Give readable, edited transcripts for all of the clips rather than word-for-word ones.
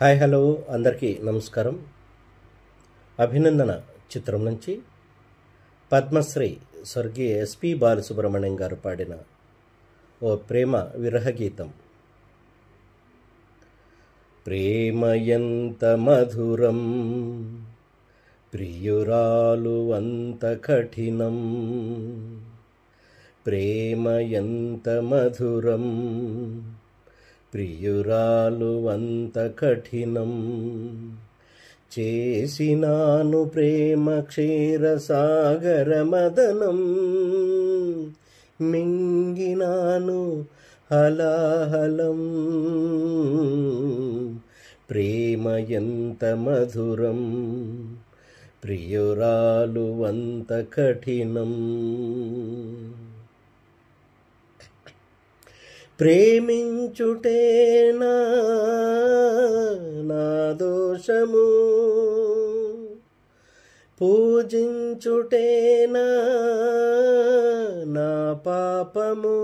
Hi hello అందరికీ నమస్కారం. అభినందన చిత్రం నుంచి పద్మశ్రీ స్వర్గీయ ఎస్పి బాలసుబ్రహ్మణ్యం గారు పాడిన ఓ ప్రేమ విరహ గీతం. ప్రేమ ఎంత మధురం, ప్రియురాలు అంత కఠినం. ప్రేమ ఎంత మధురం, ప్రియురాలు అంత కఠినం. చేసినాను ప్రేమ క్షీరసాగర మదనం, మింగినాను హలాహలం. ప్రేమ ఎంత మధురం, ప్రియురాలు అంత కఠినం. ప్రేమించుటేనా నా దోషము, పూజించుటేనా నా పాపము.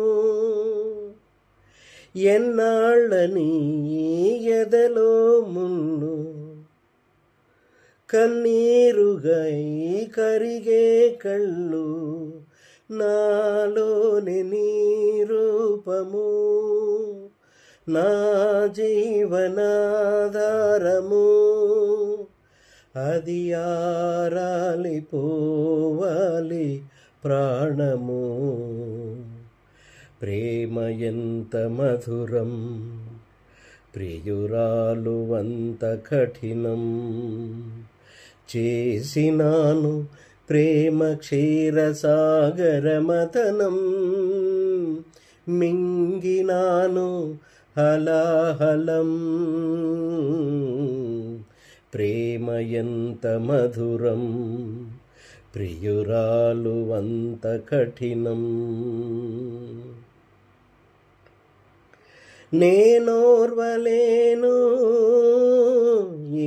ఎన్నాళ్ళని ఎదలో మున్ను, కన్నీరుగై కరిగే కళ్ళు, నాలోని నీ రూపము, నా జీవనాధారము. అది ఆరాలిపోవాలి ప్రాణము. ప్రేమ ఎంత మధురం, ప్రియురాలు అంత కఠినం. చేసినాను ప్రేమ క్షీరసాగర మథనం, మింగినాను హలాహలం. ప్రేమ ఎంత మధురం, ప్రియురాలు అంత కఠినం. నేనోర్వలేను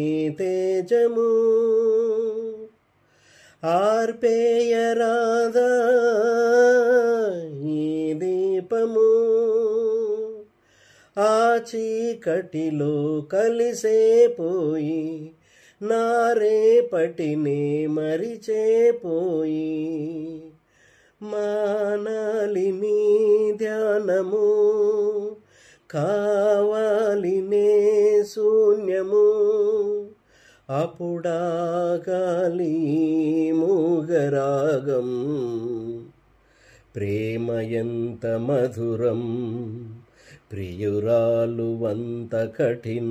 ఈ తేజము, ఆర్పేయరాదా ఈ దీపము. ఆ చీకటిలో కలిసేపోయి, నా రేపటినే మరిచేపోయి, మానాలి నీ ధ్యానము, కావాలి నే శూన్యము. అప్పుడాగాలి మూగరాగం. ప్రేమ ఎంత మధురం, ప్రియురాలు అంత కఠినం.